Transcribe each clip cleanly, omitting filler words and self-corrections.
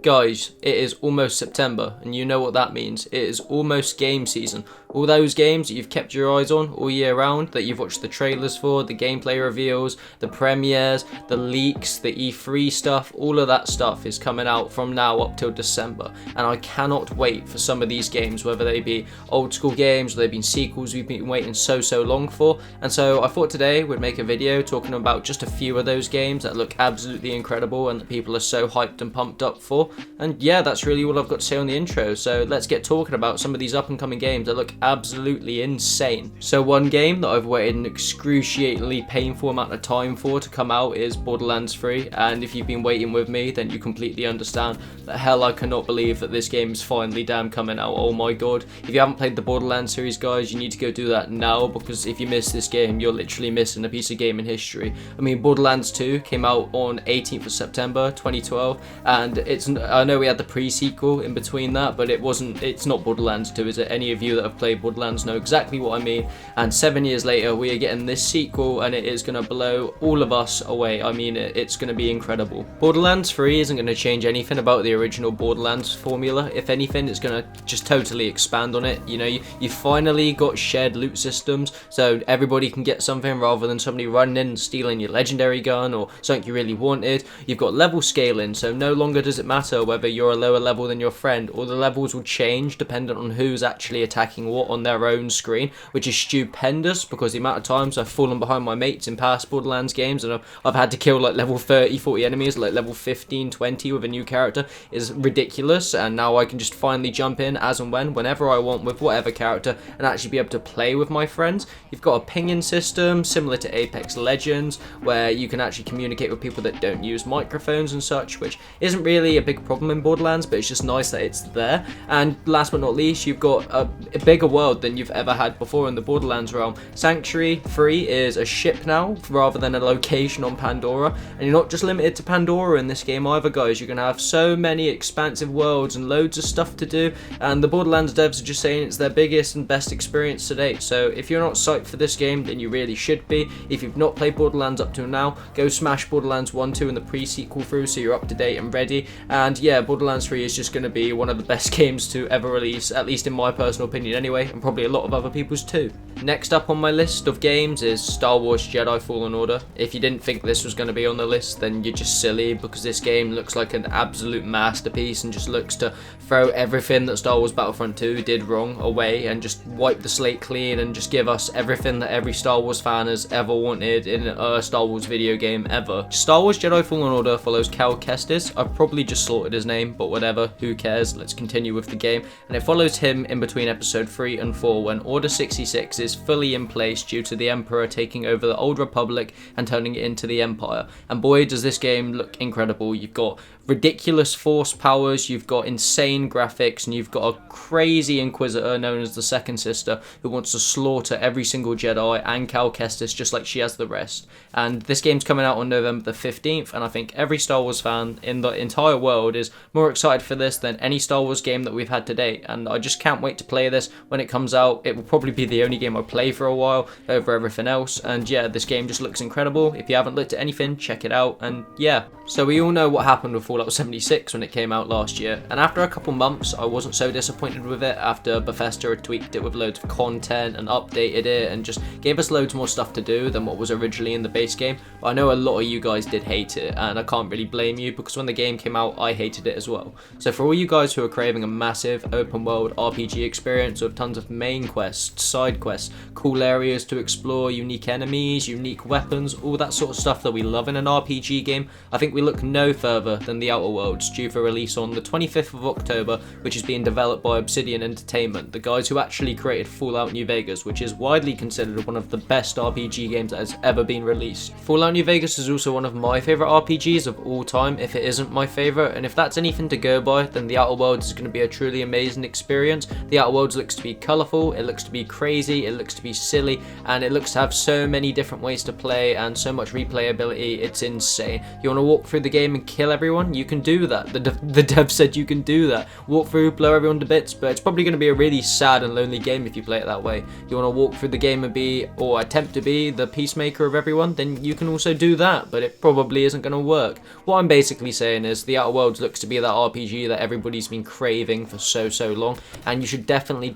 Guys, it is almost September, and you know what that means. It is almost game season. All those games that you've kept your eyes on all year round, that you've watched the trailers for, the gameplay reveals, the premieres, the leaks, the E3 stuff, all of that stuff is coming out from now up till December. And I cannot wait for some of these games, whether they be old school games or they've been sequels we've been waiting so long for. And so I thought today we'd make a video talking about just a few of those games that look absolutely incredible and that people are so hyped and pumped up for. And yeah, that's really all I've got to say on the intro. So let's get talking about some of these up and coming games that look absolutely insane. So one game that I've waited an excruciatingly painful amount of time for to come out is Borderlands 3, and if you've been waiting with me then you completely understand that hell I cannot believe that this game is finally damn coming out. Oh my god, if you haven't played the Borderlands series, guys, you need to go do that now, because if you miss this game you're literally missing a piece of gaming history. I mean, Borderlands 2 came out on 18th of September 2012, and I know we had the pre-sequel in between that, but it's not Borderlands 2, is it? Any of you that have played Borderlands know exactly what I mean. And 7 years later we are getting this sequel, and it is going to blow all of us away. I mean, it's going to be incredible. Borderlands 3 isn't going to change anything about the original Borderlands formula. If anything, it's going to just totally expand on it. You know, you finally got shared loot systems, so everybody can get something rather than somebody running in and stealing your legendary gun or something you really wanted. You've got level scaling, so no longer does it matter whether you're a lower level than your friend. All the levels will change dependent on who's actually attacking what on their own screen, which is stupendous, because the amount of times I've fallen behind my mates in past Borderlands games and I've had to kill like level 30, 40 enemies, like level 15, 20 with a new character is ridiculous. And now I can just finally jump in as and whenever I want with whatever character and actually be able to play with my friends. You've got a pinging system similar to Apex Legends, where you can actually communicate with people that don't use microphones and such, which isn't really a big problem in Borderlands, but it's just nice that it's there. And last but not least, you've got a bigger world than you've ever had before in the Borderlands realm. Sanctuary 3 is a ship now rather than a location on Pandora, and you're not just limited to Pandora in this game either, guys. You're going to have so many expansive worlds and loads of stuff to do, and the Borderlands devs are just saying it's their biggest and best experience to date. So if you're not psyched for this game, then you really should be. If you've not played Borderlands up till now, go smash Borderlands 1, 2 and the pre-sequel through so you're up to date and ready. And yeah, Borderlands 3 is just going to be one of the best games to ever release, at least in my personal opinion anyway, and probably a lot of other people's too. Next up on my list of games is Star Wars Jedi Fallen Order. If you didn't think this was going to be on the list, then you're just silly, because this game looks like an absolute masterpiece and just looks to throw everything that Star Wars Battlefront 2 did wrong away and just wipe the slate clean and just give us everything that every Star Wars fan has ever wanted in a Star Wars video game ever. Star Wars Jedi Fallen Order follows Cal Kestis. I've probably just slaughtered his name, but whatever, who cares, let's continue with the game. And it follows him in between episode 3 and 4 when Order 66 is fully in place due to the Emperor taking over the Old Republic and turning it into the Empire. And boy, does this game look incredible. You've got ridiculous force powers, you've got insane graphics, and you've got a crazy Inquisitor known as the Second Sister who wants to slaughter every single Jedi and Cal Kestis just like she has the rest. And this game's coming out on November the 15th, and I think every Star Wars fan in the entire world is more excited for this than any Star Wars game that we've had to date, and I just can't wait to play this when it comes out. It will probably be the only game I play for a while over everything else, and yeah, this game just looks incredible. If you haven't looked at anything, check it out. And yeah, so we all know what happened with Fallout 76 when it came out last year, and after a couple months I wasn't so disappointed with it after Bethesda had tweaked it with loads of content and updated it and just gave us loads more stuff to do than what was originally in the base game. But I know a lot of you guys did hate it, and I can't really blame you, because when the game came out I hated it as well. So for all you guys who are craving a massive open world RPG experience with tons of main quests, side quests, cool areas to explore, unique enemies, unique weapons, all that sort of stuff that we love in an RPG game, I think we look no further than the Outworlds, due for release on the 25th of October, which is being developed by Obsidian Entertainment, the guys who actually created Fallout New Vegas, which is widely considered one of the best RPG games that has ever been released. Fallout New Vegas is also one of my favourite RPGs of all time, if it isn't my favourite, and if that's anything to go by, then the Outer Worlds is going to be a truly amazing experience. The Outer Worlds looks to be colourful, it looks to be crazy, it looks to be silly, and it looks to have so many different ways to play and so much replayability, it's insane. You want to walk through the game and kill everyone? everyone, you can do that. The dev said you can do that. Walk through, blow everyone to bits, but it's probably going to be a really sad and lonely game if you play it that way. You want to walk through the game and be, or attempt to be, the peacemaker of everyone, then you can also do that, but it probably isn't going to work. What I'm basically saying is the Outworlds looks to be that RPG that everybody's been craving for so long, and you should definitely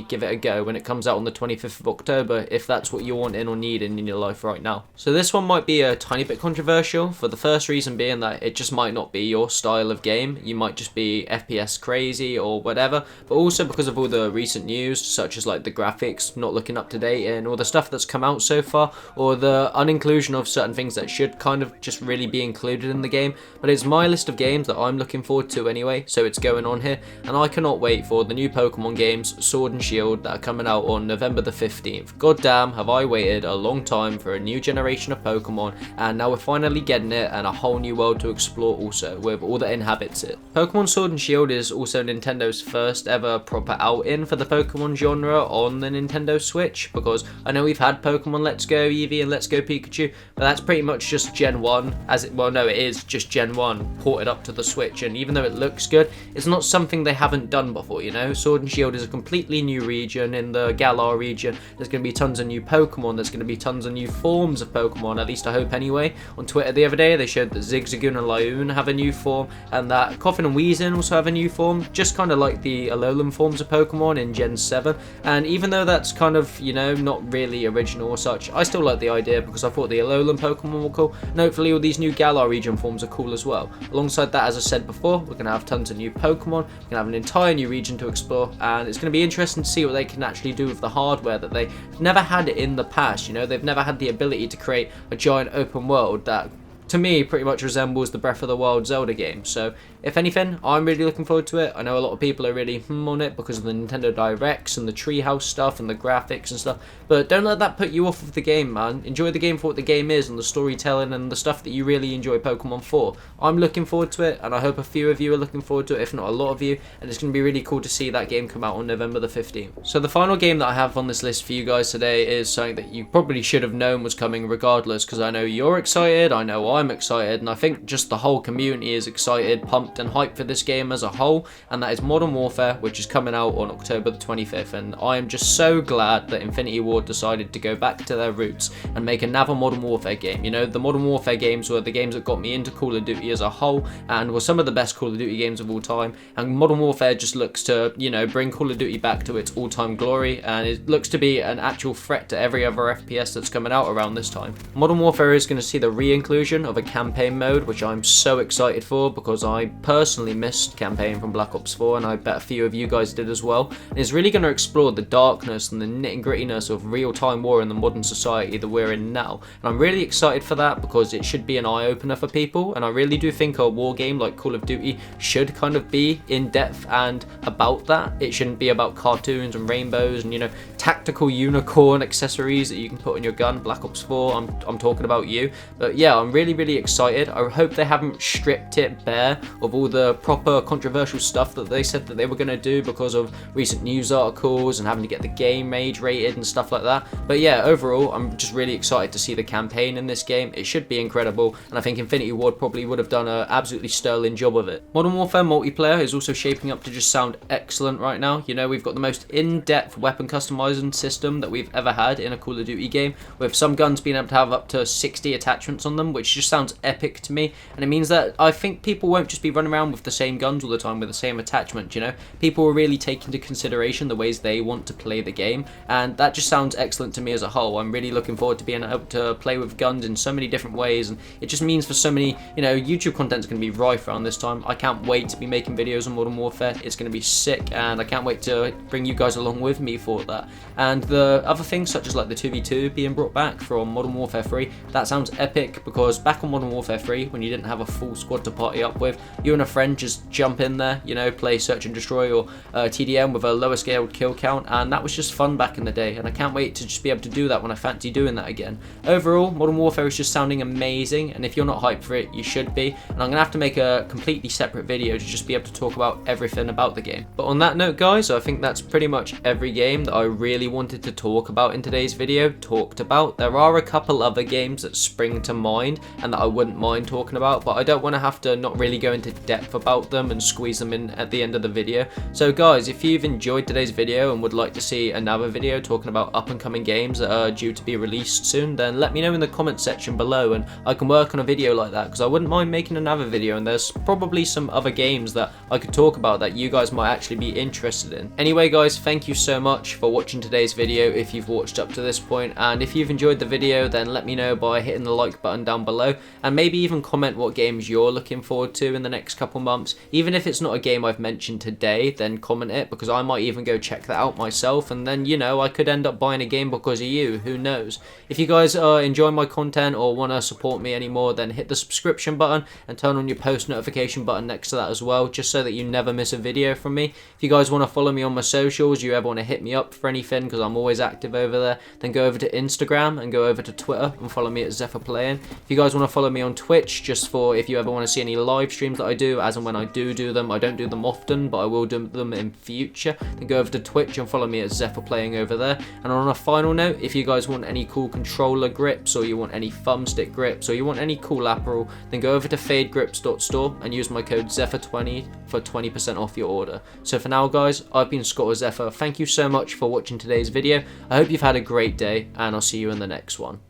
give it a go when it comes out on the 25th of October, if that's what you want in or need in your life right now. So this one might be a tiny bit controversial, for the first reason being that it just might not be your style of game. You might just be FPS crazy or whatever, but also because of all the recent news, such as like the graphics not looking up to date and all the stuff that's come out so far, or the uninclusion of certain things that should kind of just really be included in the game. But it's my list of games that I'm looking forward to anyway, so it's going on here, and I cannot wait for the new Pokemon games, Sword and Shield, that are coming out on November the 15th. God damn, have I waited a long time for a new generation of Pokemon, and now we're finally getting it, and a whole new world to explore also, with all that inhabits it. Pokemon Sword and Shield is also Nintendo's first ever proper outing for the Pokemon genre on the Nintendo Switch, because I know we've had Pokemon Let's Go Eevee and Let's Go Pikachu, but that's pretty much just Gen 1, it is just Gen 1 ported up to the Switch, and even though it looks good, it's not something they haven't done before, you know? Sword and Shield is a completely new region. In the Galar region, there's going to be tons of new Pokemon, there's going to be tons of new forms of Pokemon, at least I hope anyway. On Twitter the other day, they showed that Zigzagoon and Lyoon have a new form, and that Coffin and Weezing also have a new form, just kind of like the Alolan forms of Pokemon in Gen 7, and even though that's kind of, you know, not really original or such, I still like the idea because I thought the Alolan Pokemon were cool, and hopefully all these new Galar region forms are cool as well. Alongside that, as I said before, we're going to have tons of new Pokemon, we're going to have an entire new region to explore, and it's going to be interesting to see what they can actually do with the hardware that they've never had in the past. You know, they've never had the ability to create a giant open world that, to me, pretty much resembles the Breath of the Wild Zelda game. So if anything, I'm really looking forward to it. I know a lot of people are really on it because of the Nintendo Directs and the Treehouse stuff and the graphics and stuff, but don't let that put you off of the game, man. Enjoy the game for what the game is and the storytelling and the stuff that you really enjoy Pokemon for. I'm looking forward to it, and I hope a few of you are looking forward to it, if not a lot of you, and it's going to be really cool to see that game come out on November the 15th. So the final game that I have on this list for you guys today is something that you probably should have known was coming regardless, because I know you're excited, I know I'm excited, and I think just the whole community is excited, pumped and hyped for this game as a whole, and that is Modern Warfare, which is coming out on October the 25th, and I am just so glad that Infinity Ward decided to go back to their roots and make another Modern Warfare game. You know, the Modern Warfare games were the games that got me into Call of Duty as a whole, and were some of the best Call of Duty games of all time, and Modern Warfare just looks to, you know, bring Call of Duty back to its all-time glory, and it looks to be an actual threat to every other FPS that's coming out around this time. Modern Warfare is going to see the re-inclusion of a campaign mode, which I'm so excited for, because I personally missed campaign from Black Ops 4, and I bet a few of you guys did as well. And it's really going to explore the darkness and the nitty-grittiness of real-time war in the modern society that we're in now, and I'm really excited for that because it should be an eye-opener for people, and I really do think a war game like Call of Duty should kind of be in-depth and about that. It shouldn't be about cartoons and rainbows and, you know, tactical unicorn accessories that you can put on your gun. Black Ops 4, I'm talking about you. But yeah, I'm really excited. I hope they haven't stripped it bare of all the proper controversial stuff that they said that they were going to do because of recent news articles and having to get the game age rated and stuff like that. But yeah, overall, I'm just really excited to see the campaign in this game. It should be incredible, and I think Infinity Ward probably would have done an absolutely sterling job of it. Modern Warfare multiplayer is also shaping up to just sound excellent right now. You know, we've got the most in-depth weapon customizing system that we've ever had in a Call of Duty game, with some guns being able to have up to 60 attachments on them, which just sounds epic to me, and it means that I think people won't just be running around with the same guns all the time with the same attachment. You know, people will really take into consideration the ways they want to play the game, and that just sounds excellent to me as a whole. I'm really looking forward to being able to play with guns in so many different ways, and it just means for so many, you know, YouTube content's going to be rife around this time. I can't wait to be making videos on Modern Warfare. It's going to be sick, and I can't wait to bring you guys along with me for that. And the other things, such as like the 2v2 being brought back from Modern Warfare 3, that sounds epic, because back on Modern Warfare 3, when you didn't have a full squad to party up with, you and a friend just jump in there, you know, play Search and Destroy or TDM with a lower scaled kill count, and that was just fun back in the day, and I can't wait to just be able to do that when I fancy doing that again. Overall, Modern Warfare is just sounding amazing, and if you're not hyped for it, you should be, and I'm going to have to make a completely separate video to just be able to talk about everything about the game. But on that note, guys, I think that's pretty much every game that I really wanted to talk about in today's video talked about. There are a couple other games that spring to mind, and that I wouldn't mind talking about, but I don't want to have to not really go into depth about them and squeeze them in at the end of the video. So guys, if you've enjoyed today's video and would like to see another video talking about up and coming games that are due to be released soon, then let me know in the comment section below and I can work on a video like that, because I wouldn't mind making another video, and there's probably some other games that I could talk about that you guys might actually be interested in. Anyway guys, thank you so much for watching today's video if you've watched up to this point, and if you've enjoyed the video then let me know by hitting the like button down below, and maybe even comment what games you're looking forward to in the next couple months. Even if it's not a game I've mentioned today, then comment it, because I might even go check that out myself, and then, you know, I could end up buying a game because of you, who knows. If you guys are enjoying my content or want to support me anymore, then hit the subscription button and turn on your post notification button next to that as well, just so that you never miss a video from me. If you guys want to follow me on my socials, you ever want to hit me up for anything, because I'm always active over there, then go over to Instagram and go over to Twitter and follow me at Zephr Playing. If you guys want to follow me on Twitch, just for if you ever want to see any live streams that I do, as and when I do them, I don't do them often, but I will do them in future, then go over to Twitch and follow me at Zephr Playing over there. And on a final note, if you guys want any cool controller grips, or you want any thumbstick grips, or you want any cool apparel, then go over to fadegrips.store and use my code Zephr20 for 20% off your order. So for now guys, I've been Scott or Zephr. Thank you so much for watching today's video. I hope you've had a great day, and I'll see you in the next one.